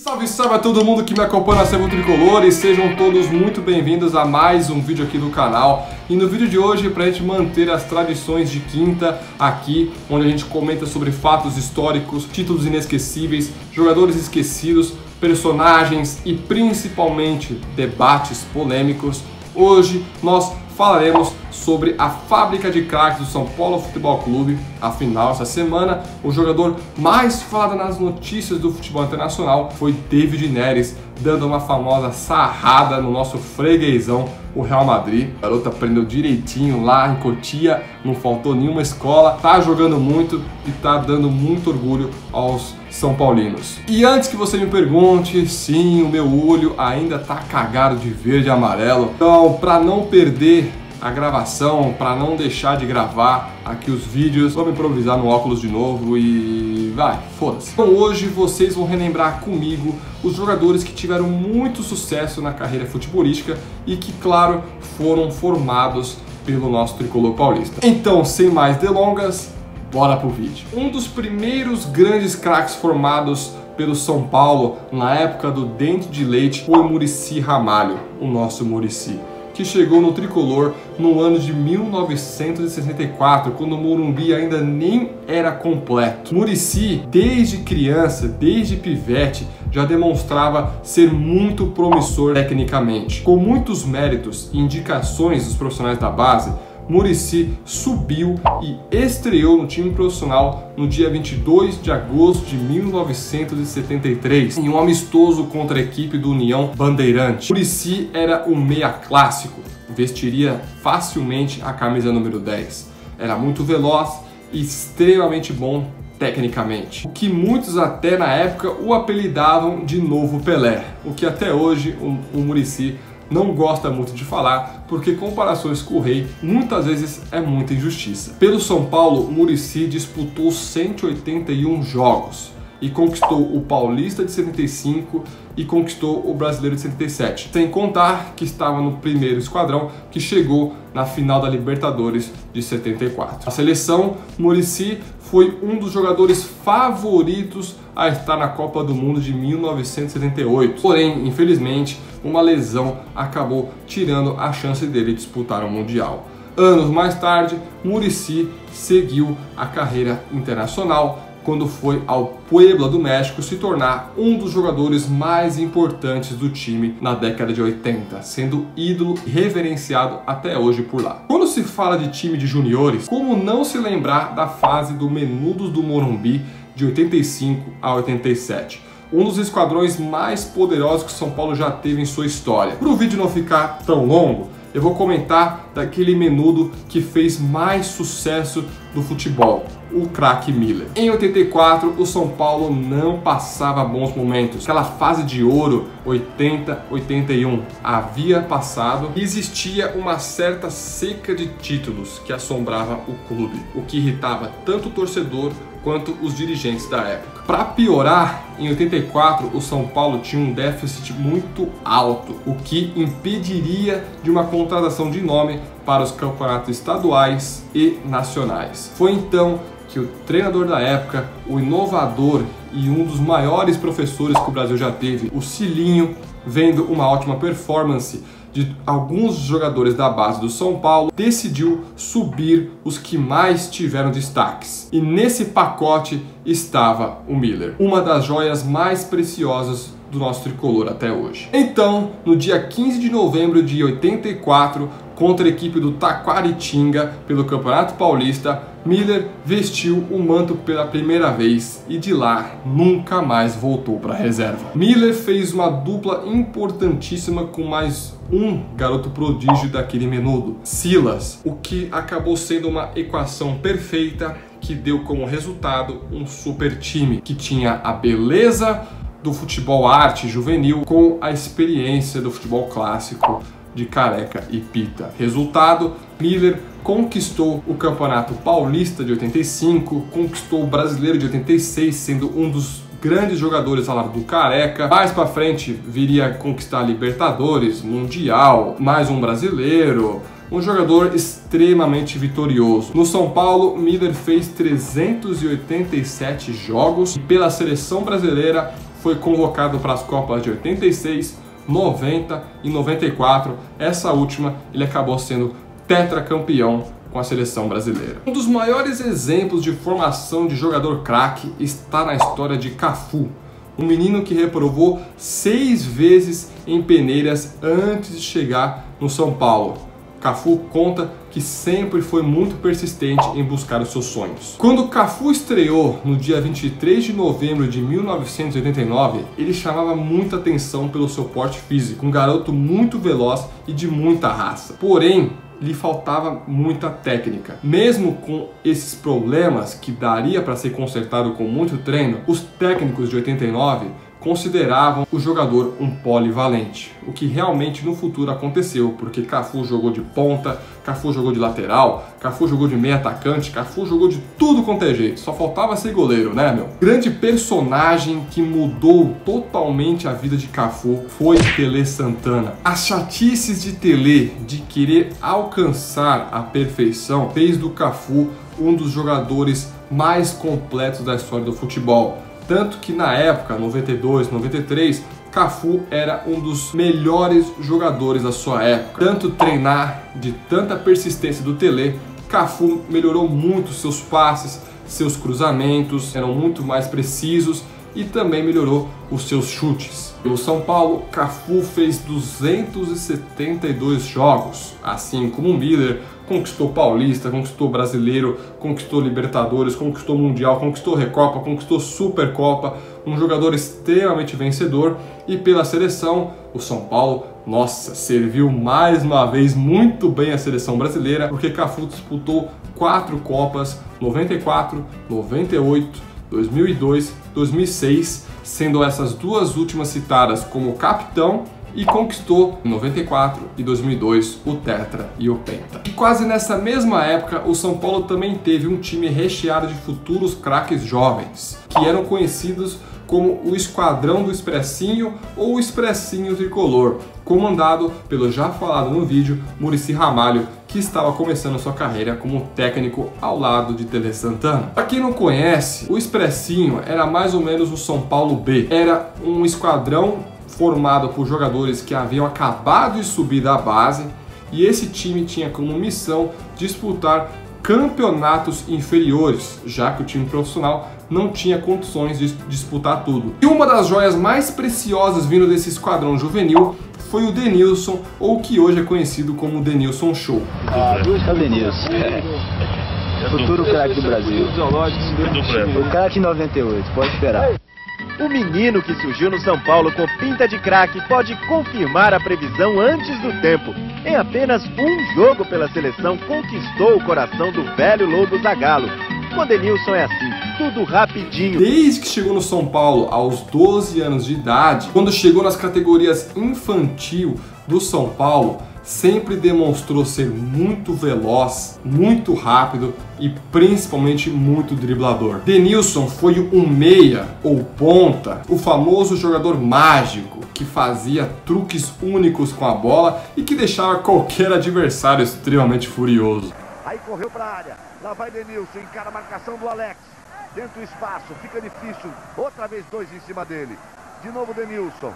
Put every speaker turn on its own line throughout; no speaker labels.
Salve, salve a todo mundo que me acompanha na Servo Tricolor e sejam todos muito bem-vindos a mais um vídeo aqui do canal. E no vídeo de hoje, para a gente manter as tradições de quinta aqui, onde a gente comenta sobre fatos históricos, títulos inesquecíveis, jogadores esquecidos, personagens e principalmente debates polêmicos, hoje nós falaremos sobre a fábrica de craques do São Paulo Futebol Clube. Afinal, essa semana, o jogador mais falado nas notícias do futebol internacional foi David Neres, dando uma famosa sarrada no nosso freguesão, o Real Madrid. O garoto aprendeu direitinho lá em Cotia, não faltou nenhuma escola, tá jogando muito e tá dando muito orgulho aos São Paulinos. E antes que você me pergunte, sim, o meu olho ainda tá cagado de verde e amarelo. Então, para não perder a gravação, para não deixar de gravar aqui os vídeos, vamos improvisar no óculos de novo e vai, foda-se. Então hoje vocês vão relembrar comigo os jogadores que tiveram muito sucesso na carreira futebolística e que, claro, foram formados pelo nosso tricolor paulista. Então, sem mais delongas, bora pro vídeo. Um dos primeiros grandes craques formados pelo São Paulo na época do Dente de Leite foi Muricy Ramalho, o nosso Muricy, que chegou no tricolor no ano de 1964, quando o Morumbi ainda nem era completo. Muricy, desde criança, desde pivete, já demonstrava ser muito promissor tecnicamente. Com muitos méritos e indicações dos profissionais da base, Muricy subiu e estreou no time profissional no dia 22 de agosto de 1973, em um amistoso contra a equipe do União Bandeirante. Muricy era um meia clássico, vestiria facilmente a camisa número 10. Era muito veloz e extremamente bom tecnicamente, o que muitos até na época o apelidavam de Novo Pelé, o que até hoje o Muricy não gosta muito de falar, porque comparações com o Rei muitas vezes é muita injustiça. Pelo São Paulo, Muricy disputou 181 jogos e conquistou o Paulista de 75 e conquistou o Brasileiro de 77, sem contar que estava no primeiro esquadrão que chegou na final da Libertadores de 74. A seleção, Muricy foi um dos jogadores favoritos a estar na Copa do Mundo de 1978. Porém, infelizmente, uma lesão acabou tirando a chance dele disputar o Mundial. Anos mais tarde, Muricy seguiu a carreira internacional quando foi ao Puebla do México se tornar um dos jogadores mais importantes do time na década de 80, sendo ídolo e reverenciado até hoje por lá. Quando se fala de time de juniores, como não se lembrar da fase do Menudos do Morumbi de 85 a 87? Um dos esquadrões mais poderosos que São Paulo já teve em sua história. Para o vídeo não ficar tão longo, eu vou comentar daquele menudo que fez mais sucesso do futebol, o craque Miller. Em 84, o São Paulo não passava bons momentos. Aquela fase de ouro, 80-81, havia passado e existia uma certa seca de títulos que assombrava o clube, o que irritava tanto o torcedor quanto os dirigentes da época. Para piorar, em 84 o São Paulo tinha um déficit muito alto, o que impediria de uma contratação de nome para os campeonatos estaduais e nacionais. Foi então que o treinador da época, o inovador e um dos maiores professores que o Brasil já teve, o Cilinho, vendo uma ótima performance de alguns jogadores da base do São Paulo, decidiu subir os que mais tiveram destaques. E nesse pacote estava o Miller, uma das joias mais preciosas do nosso tricolor até hoje. Então, no dia 15 de novembro de 84, contra a equipe do Taquaritinga pelo Campeonato Paulista, Miller vestiu o manto pela primeira vez e de lá nunca mais voltou para a reserva. Miller fez uma dupla importantíssima com mais um garoto prodígio daquele menudo, Silas, o que acabou sendo uma equação perfeita que deu como resultado um super time que tinha a beleza do futebol arte juvenil com a experiência do futebol clássico de Careca e Pita. Resultado, Miller conquistou o Campeonato Paulista de 85, conquistou o Brasileiro de 86, sendo um dos grandes jogadores ao lado do Careca. Mais pra frente viria a conquistar a Libertadores, Mundial, mais um brasileiro. Um jogador extremamente vitorioso. No São Paulo, Miller fez 387 jogos e pela seleção brasileira foi convocado para as Copas de 86, 90 e 94. Essa última ele acabou sendo tetracampeão com a seleção brasileira. Um dos maiores exemplos de formação de jogador craque está na história de Cafu, um menino que reprovou 6 vezes em peneiras antes de chegar no São Paulo. Cafu conta que sempre foi muito persistente em buscar os seus sonhos. Quando Cafu estreou no dia 23 de novembro de 1989, ele chamava muita atenção pelo seu porte físico, um garoto muito veloz e de muita raça. Porém, lhe faltava muita técnica. Mesmo com esses problemas que daria para ser consertado com muito treino, os técnicos de 89 consideravam o jogador um polivalente, o que realmente no futuro aconteceu, porque Cafu jogou de ponta, Cafu jogou de lateral, Cafu jogou de meio atacante, Cafu jogou de tudo quanto é jeito, só faltava ser goleiro, né, meu? Grande personagem que mudou totalmente a vida de Cafu foi Tele Santana. As chatices de Tele de querer alcançar a perfeição fez do Cafu um dos jogadores mais completos da história do futebol. Tanto que na época, 92, 93, Cafu era um dos melhores jogadores da sua época. Tanto treinar, de tanta persistência do Tele, Cafu melhorou muito seus passes, seus cruzamentos, eram muito mais precisos e também melhorou os seus chutes. Pelo São Paulo, Cafu fez 272 jogos, assim como o Miller, conquistou Paulista, conquistou Brasileiro, conquistou Libertadores, conquistou Mundial, conquistou Recopa, conquistou Supercopa, um jogador extremamente vencedor. E pela seleção, o São Paulo, nossa, serviu mais uma vez muito bem a seleção brasileira, porque Cafu disputou 4 Copas, 94, 98, 2002, 2006, sendo essas duas últimas citadas como capitão, e conquistou em 94 e 2002 o Tetra e o Penta. E quase nessa mesma época, o São Paulo também teve um time recheado de futuros craques jovens, que eram conhecidos como o Esquadrão do Expressinho ou o Expressinho Tricolor, comandado pelo já falado no vídeo Muricy Ramalho, que estava começando sua carreira como técnico ao lado de Tele Santana. Para quem não conhece, o Expressinho era mais ou menos o São Paulo B. Era um esquadrão formado por jogadores que haviam acabado de subir da base, e esse time tinha como missão disputar campeonatos inferiores, já que o time profissional não tinha condições de disputar tudo. E uma das joias mais preciosas vindo desse esquadrão juvenil foi o Denilson, ou que hoje é conhecido como Denilson Show.
É o Denilson, futuro craque do Brasil. O craque 98, pode esperar.
O menino que surgiu no São Paulo com pinta de craque pode confirmar a previsão antes do tempo. Em apenas um jogo pela seleção, conquistou o coração do velho Lobo Zagallo. Com Denilson é assim, tudo rapidinho.
Desde que chegou no São Paulo aos 12 anos de idade, quando chegou nas categorias infantil do São Paulo, sempre demonstrou ser muito veloz, muito rápido e principalmente muito driblador. Denilson foi um meia ou ponta, o famoso jogador mágico que fazia truques únicos com a bola e que deixava qualquer adversário extremamente furioso.
Aí correu para a área, lá vai Denilson, encara a marcação do Alex, dentro do espaço, fica difícil, outra vez 2 em cima dele, de novo Denilson.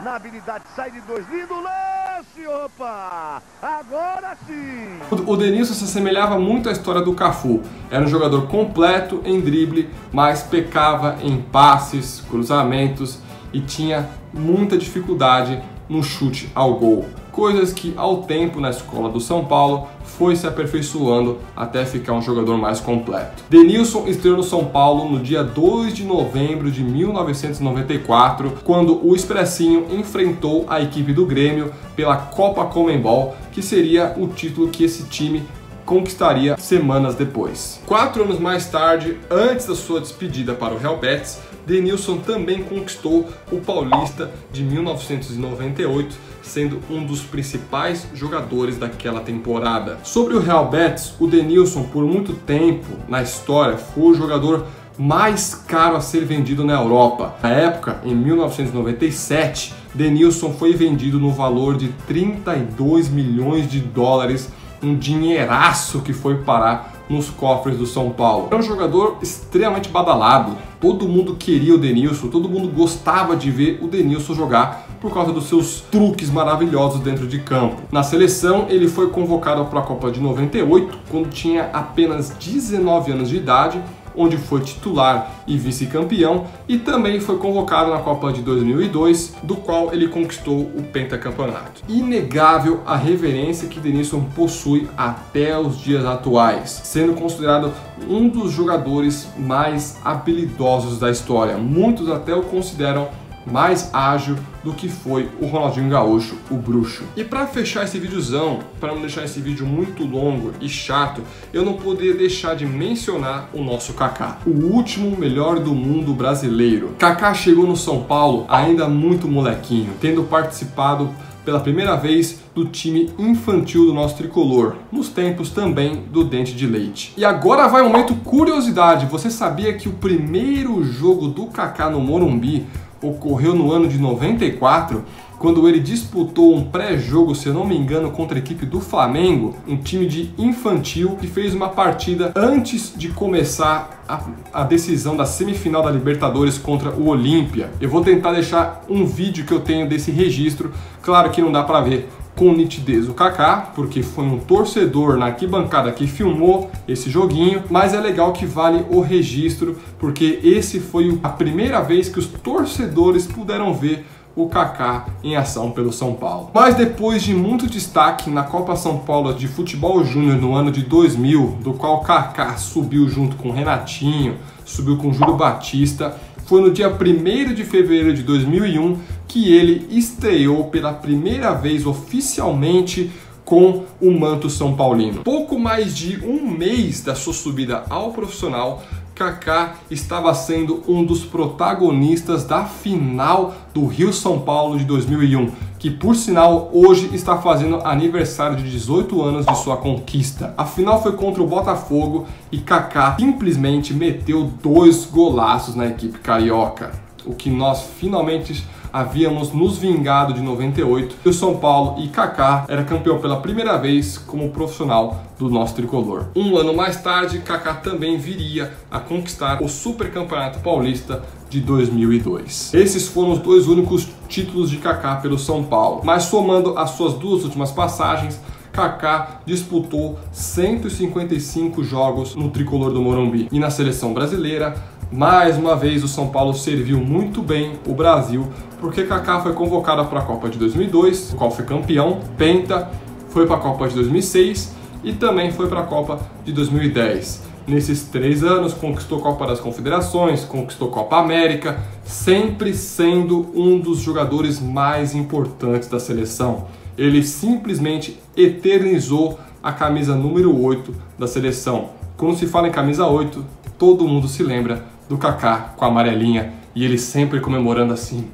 Na habilidade, sai de 2, lindo lance, opa, agora sim!
O Denilson se assemelhava muito à história do Cafu, era um jogador completo em drible, mas pecava em passes, cruzamentos e tinha muita dificuldade no chute ao gol. Coisas que ao tempo na escola do São Paulo foi se aperfeiçoando até ficar um jogador mais completo. Denilson estreou no São Paulo no dia 2 de novembro de 1994, quando o Expressinho enfrentou a equipe do Grêmio pela Copa Conmebol, que seria o título que esse time conquistaria semanas depois. 4 anos mais tarde, antes da sua despedida para o Real Betis, Denilson também conquistou o Paulista de 1998, sendo um dos principais jogadores daquela temporada. Sobre o Real Betis, o Denilson por muito tempo na história foi o jogador mais caro a ser vendido na Europa. Na época, em 1997, Denilson foi vendido no valor de 32 milhões de dólares, um dinheiraço que foi parar nos cofres do São Paulo. Era um jogador extremamente badalado, todo mundo queria o Denilson, todo mundo gostava de ver o Denilson jogar por causa dos seus truques maravilhosos dentro de campo. Na seleção, ele foi convocado para a Copa de 98, quando tinha apenas 19 anos de idade, onde foi titular e vice-campeão, e também foi convocado na Copa de 2002, do qual ele conquistou o pentacampeonato. Inegável a reverência que Denilson possui até os dias atuais, sendo considerado um dos jogadores mais habilidosos da história. Muitos até o consideram mais ágil do que foi o Ronaldinho Gaúcho, o bruxo. E para fechar esse videozão, para não deixar esse vídeo muito longo e chato, eu não poderia deixar de mencionar o nosso Kaká, o último melhor do mundo brasileiro. Kaká chegou no São Paulo ainda muito molequinho, tendo participado pela primeira vez do time infantil do nosso tricolor, nos tempos também do Dente de Leite. E agora vai um momento curiosidade, você sabia que o primeiro jogo do Kaká no Morumbi ocorreu no ano de 94, quando ele disputou um pré-jogo, se eu não me engano, contra a equipe do Flamengo, um time de infantil que fez uma partida antes de começar a decisão da semifinal da Libertadores contra o Olímpia. Eu vou tentar deixar um vídeo que eu tenho desse registro, claro que não dá para ver com nitidez o Kaká, porque foi um torcedor na arquibancada que filmou esse joguinho, mas é legal que vale o registro, porque esse foi a primeira vez que os torcedores puderam ver o Kaká em ação pelo São Paulo. Mas depois de muito destaque na Copa São Paulo de Futebol Júnior no ano de 2000, do qual o Kaká subiu junto com Renatinho, subiu com Júlio Batista, foi no dia 1º de fevereiro de 2001 que ele estreou pela primeira vez oficialmente com o manto são paulino. Pouco mais de um mês da sua subida ao profissional, Kaká estava sendo um dos protagonistas da final do Rio-São Paulo de 2001, que por sinal hoje está fazendo aniversário de 18 anos de sua conquista. A final foi contra o Botafogo e Kaká simplesmente meteu 2 golaços na equipe carioca, o que nós finalmente havíamos nos vingado de 98, e o São Paulo e Kaká era campeão pela primeira vez como profissional do nosso tricolor. Um ano mais tarde, Kaká também viria a conquistar o Supercampeonato Paulista de 2002. Esses foram os 2 únicos títulos de Kaká pelo São Paulo, mas somando as suas 2 últimas passagens, Kaká disputou 155 jogos no tricolor do Morumbi. E na seleção brasileira, mais uma vez o São Paulo serviu muito bem o Brasil, porque Kaká foi convocado para a Copa de 2002, o qual foi campeão, penta, foi para a Copa de 2006 e também foi para a Copa de 2010. Nesses 3 anos conquistou a Copa das Confederações, conquistou a Copa América, sempre sendo um dos jogadores mais importantes da seleção. Ele simplesmente eternizou a camisa número 8 da seleção. Quando se fala em camisa 8, todo mundo se lembra do Kaká com a amarelinha e ele sempre comemorando assim,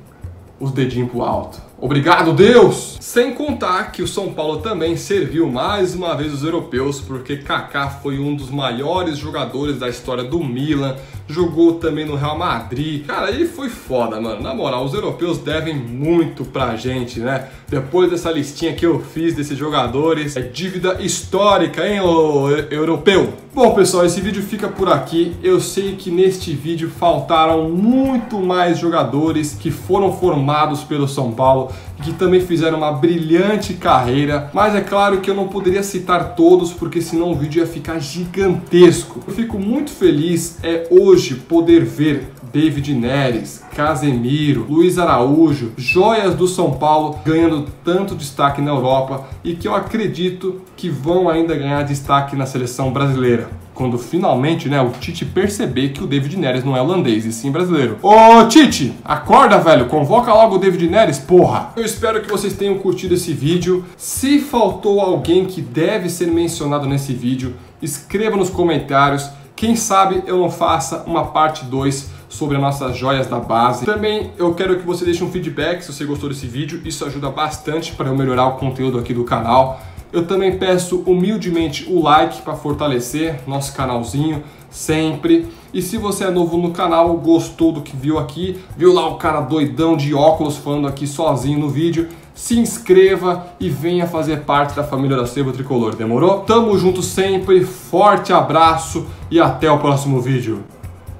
os dedinhos pro alto. Obrigado, Deus! Sem contar que o São Paulo também serviu mais uma vez os europeus, porque Kaká foi um dos maiores jogadores da história do Milan, jogou também no Real Madrid. Cara, ele foi foda, mano. Na moral, os europeus devem muito pra gente, né? Depois dessa listinha que eu fiz desses jogadores, é dívida histórica, hein, ô europeu? Bom, pessoal, esse vídeo fica por aqui. Eu sei que neste vídeo faltaram muito mais jogadores que foram formados pelo São Paulo, que também fizeram uma brilhante carreira, mas é claro que eu não poderia citar todos, porque senão o vídeo ia ficar gigantesco. Eu fico muito feliz hoje poder ver David Neres, Casemiro, Luiz Araújo, joias do São Paulo ganhando tanto destaque na Europa e que eu acredito que vão ainda ganhar destaque na seleção brasileira, quando finalmente, né, o Tite perceber que o David Neres não é holandês e sim brasileiro. Ô Tite, acorda, velho, convoca logo o David Neres, porra! Eu espero que vocês tenham curtido esse vídeo. Se faltou alguém que deve ser mencionado nesse vídeo, escreva nos comentários. Quem sabe eu não faça uma parte 2 sobre as nossas joias da base. Também eu quero que você deixe um feedback se você gostou desse vídeo, isso ajuda bastante para eu melhorar o conteúdo aqui do canal. Eu também peço humildemente o like para fortalecer nosso canalzinho sempre. E se você é novo no canal, gostou do que viu aqui, viu lá o cara doidão de óculos falando aqui sozinho no vídeo, se inscreva e venha fazer parte da família da Sebo Tricolor, demorou? Tamo junto sempre, forte abraço e até o próximo vídeo.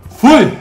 Fui!